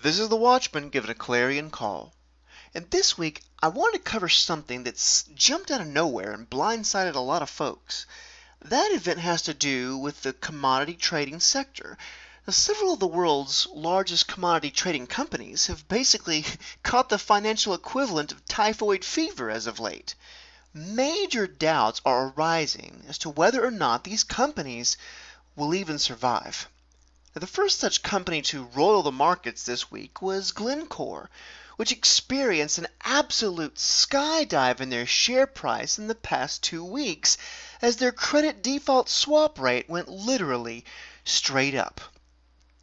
This is the Watchman giving a clarion call. And this week, I wanted to cover something that's jumped out of nowhere and blindsided a lot of folks. That event has to do with the commodity trading sector. Now, several of the world's largest commodity trading companies have basically caught the financial equivalent of typhoid fever as of late. Major doubts are arising as to whether or not these companies will even survive. Now, the first such company to roil the markets this week was Glencore, which experienced an absolute skydive in their share price in the past 2 weeks as their credit default swap rate went literally straight up.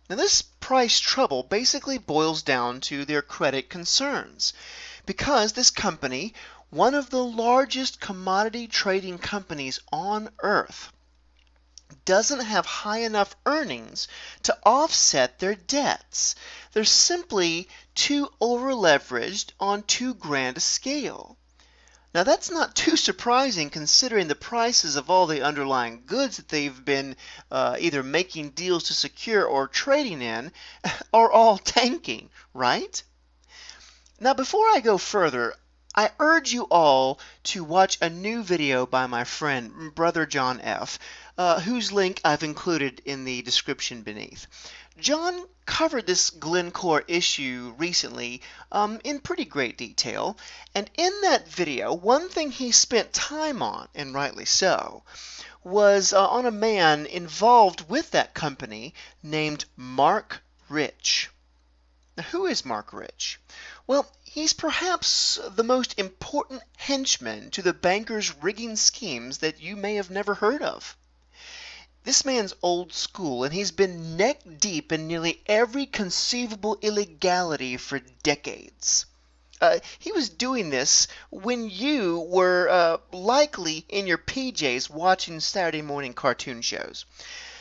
Now, this price trouble basically boils down to their credit concerns, because this company, one of the largest commodity trading companies on earth, doesn't have high enough earnings to offset their debts. They're simply too over-leveraged on too grand a scale. Now, that's not too surprising considering the prices of all the underlying goods that they've been either making deals to secure or trading in are all tanking, right? Now, before I go further, I urge you all to watch a new video by my friend, Brother John F., whose link I've included in the description beneath. John covered this Glencore issue recently in pretty great detail, and in that video, one thing he spent time on, and rightly so, was on a man involved with that company named Marc Rich. Now, who is Marc Rich? Well, he's perhaps the most important henchman to the bankers' rigging schemes that you may have never heard of. This man's old school, and he's been neck deep in nearly every conceivable illegality for decades. He was doing this when you were likely in your PJs watching Saturday morning cartoon shows.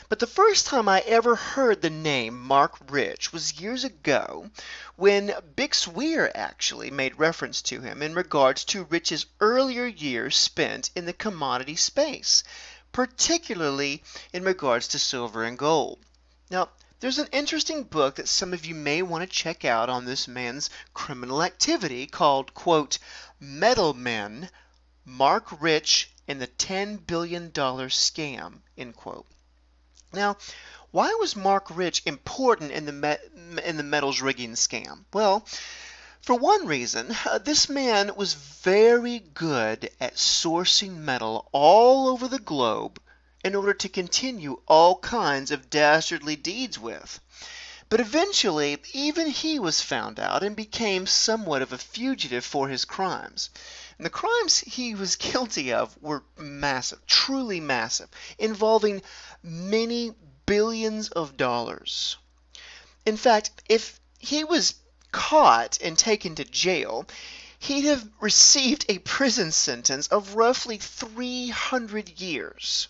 But the first time I ever heard the name Marc Rich was years ago when Bix Weir actually made reference to him in regards to Rich's earlier years spent in the commodity space, particularly in regards to silver and gold. Now, there's an interesting book that some of you may want to check out on this man's criminal activity called, quote, Metal Men, Marc Rich and the $10 billion Scam, end quote. Now, why was Marc Rich important in the metals rigging scam? Well, for one reason, this man was very good at sourcing metal all over the globe in order to continue all kinds of dastardly deeds with. But eventually, even he was found out and became somewhat of a fugitive for his crimes. And the crimes he was guilty of were massive, truly massive, involving many billions of dollars. In fact, if he was caught and taken to jail, he'd have received a prison sentence of roughly 300 years.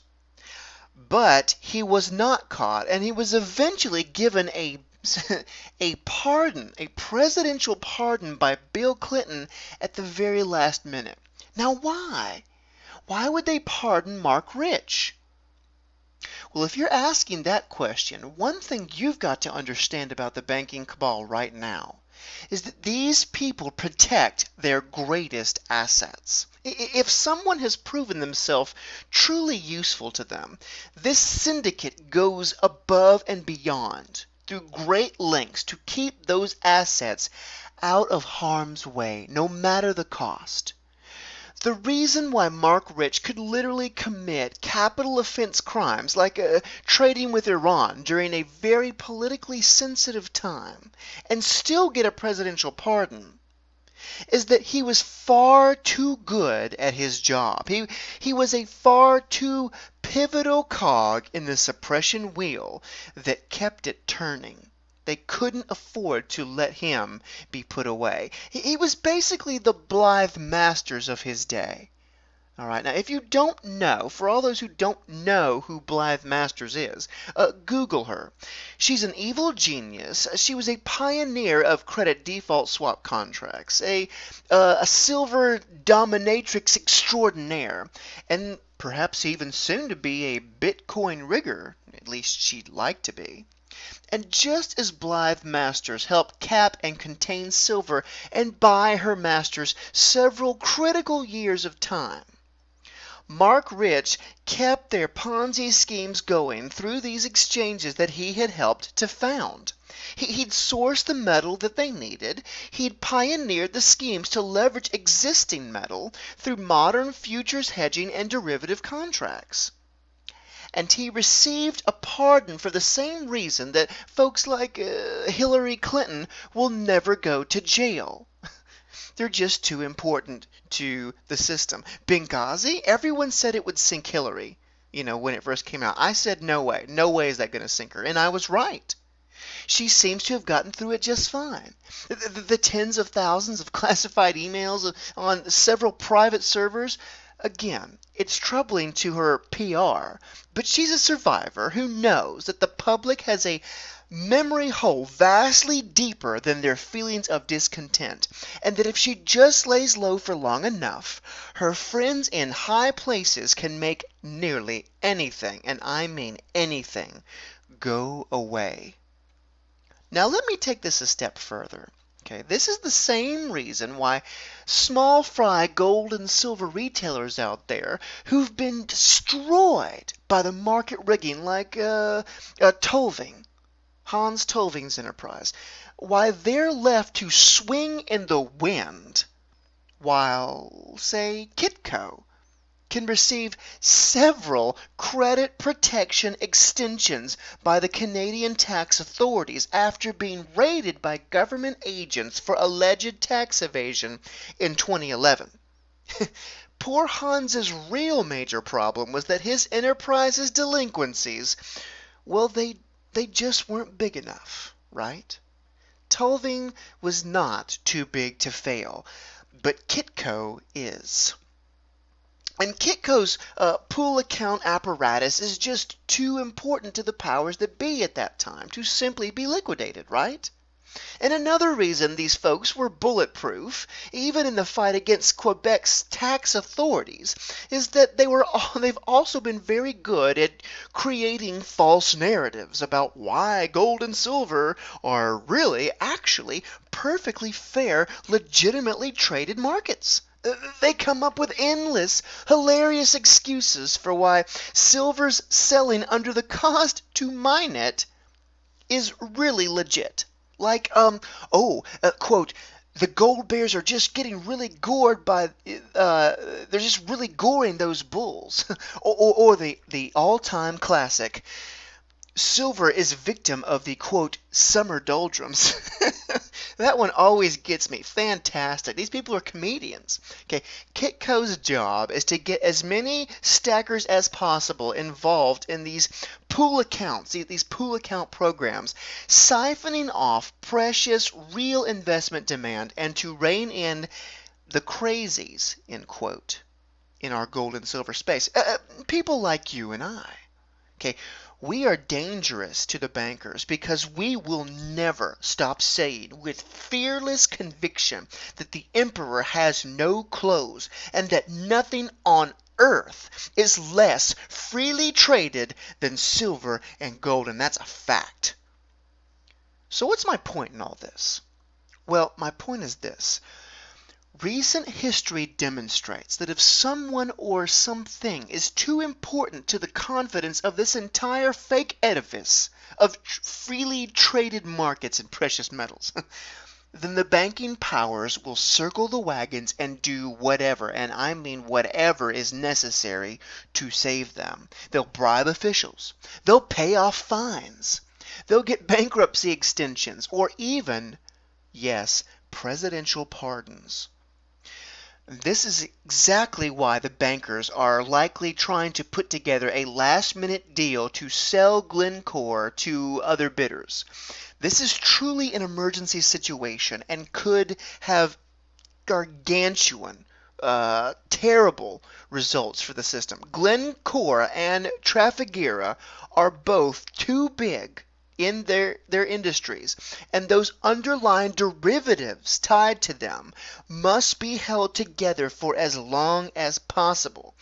But he was not caught, and he was eventually given a pardon, a presidential pardon by Bill Clinton at the very last minute. Now, why? Why would they pardon Marc Rich? Well, if you're asking that question, one thing you've got to understand about the banking cabal right now is that these people protect their greatest assets. If someone has proven themselves truly useful to them, this syndicate goes above and beyond through great lengths to keep those assets out of harm's way, no matter the cost. The reason why Marc Rich could literally commit capital offense crimes like trading with Iran during a very politically sensitive time and still get a presidential pardon is that he was far too good at his job. He was a far too pivotal cog in the suppression wheel that kept it turning. They couldn't afford to let him be put away. He was basically the Blythe Masters of his day. All right, now if you don't know, for all those who don't know who Blythe Masters is, Google her. She's an evil genius. She was a pioneer of credit default swap contracts, a silver dominatrix extraordinaire, and perhaps even soon to be a Bitcoin rigger. At least she'd like to be. And just as Blythe Masters helped cap and contain silver and buy her masters several critical years of time, Marc Rich kept their Ponzi schemes going through these exchanges that he had helped to found. He'd sourced the metal that they needed. He'd pioneered the schemes to leverage existing metal through modern futures hedging and derivative contracts. And he received a pardon for the same reason that folks like Hillary Clinton will never go to jail. They're just too important to the system. Benghazi, everyone said it would sink Hillary, when it first came out. I said, no way. No way is that going to sink her. And I was right. She seems to have gotten through it just fine. The tens of thousands of classified emails on several private servers, again, it's troubling to her PR, but she's a survivor who knows that the public has a memory hole vastly deeper than their feelings of discontent, and that if she just lays low for long enough, her friends in high places can make nearly anything, and I mean anything, go away. Now let me take this a step further. Okay, this is the same reason why small fry gold and silver retailers out there who've been destroyed by the market rigging like Tolving, Hans Tolving's enterprise, why they're left to swing in the wind while, say, Kitco can receive several credit protection extensions by the Canadian tax authorities after being raided by government agents for alleged tax evasion in 2011. Poor Hans's real major problem was that his enterprise's delinquencies, well, they just weren't big enough, right? Tolving was not too big to fail, but Kitco is. And Kitco's pool account apparatus is just too important to the powers that be at that time to simply be liquidated, right? And another reason these folks were bulletproof, even in the fight against Quebec's tax authorities, is that they've also been very good at creating false narratives about why gold and silver are really, actually, perfectly fair, legitimately traded markets. They come up with endless, hilarious excuses for why silver's selling under the cost to mine it is really legit. Like, quote, the gold bears are just getting really gored by, they're just really goring those bulls. or the all-time classic, silver is victim of the, quote, summer doldrums. That one always gets me. Fantastic. These people are comedians. Okay, Kitco's job is to get as many stackers as possible involved in these pool accounts, these pool account programs, siphoning off precious real investment demand and to rein in the crazies, end quote, in our gold and silver space. People like you and I. Okay, we are dangerous to the bankers because we will never stop saying with fearless conviction that the emperor has no clothes and that nothing on earth is less freely traded than silver and gold, and that's a fact. So what's my point in all this? Well, my point is this. Recent history demonstrates that if someone or something is too important to the confidence of this entire fake edifice of freely traded markets and precious metals, then the banking powers will circle the wagons and do whatever, and I mean whatever is necessary to save them. They'll bribe officials. They'll pay off fines. They'll get bankruptcy extensions or even, yes, presidential pardons. This is exactly why the bankers are likely trying to put together a last-minute deal to sell Glencore to other bidders. This is truly an emergency situation and could have gargantuan, terrible results for the system. Glencore and Trafigura are both too big in their industries, and those underlying derivatives tied to them must be held together for as long as possible.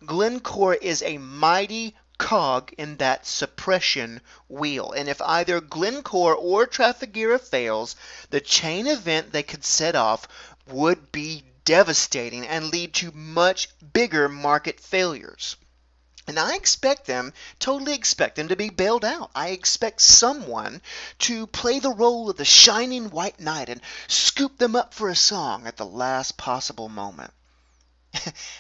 Glencore is a mighty cog in that suppression wheel. And if either Glencore or Trafigura fails, the chain event they could set off would be devastating and lead to much bigger market failures. And I totally expect them to be bailed out. I expect someone to play the role of the shining white knight and scoop them up for a song at the last possible moment.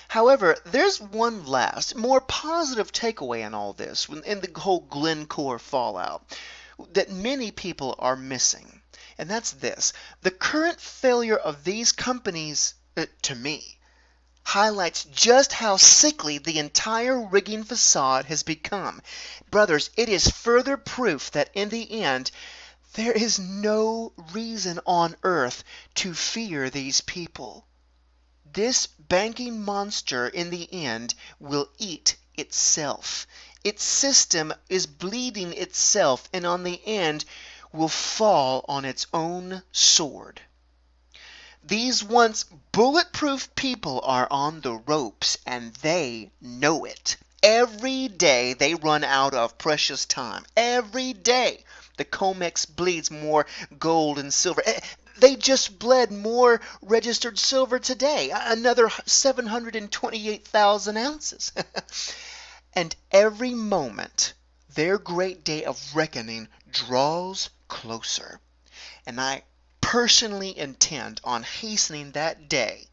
However, there's one last, more positive takeaway in all this, in the whole Glencore fallout, that many people are missing. And that's this. The current failure of these companies, to me, highlights just how sickly the entire rigging facade has become. Brothers, it is further proof that in the end, there is no reason on earth to fear these people. This banking monster in the end will eat itself. Its system is bleeding itself, and on the end will fall on its own sword. These once bulletproof people are on the ropes, and they know it. Every day they run out of precious time. Every day the COMEX bleeds more gold and silver. They just bled more registered silver today, another 728,000 ounces. And every moment their great day of reckoning draws closer. And I personally intend on hastening that day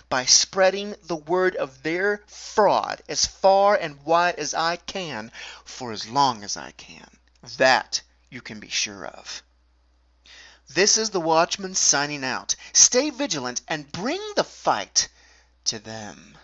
by spreading the word of their fraud as far and wide as I can for as long as I can. That you can be sure of. This is the Watchman signing out. Stay vigilant and bring the fight to them.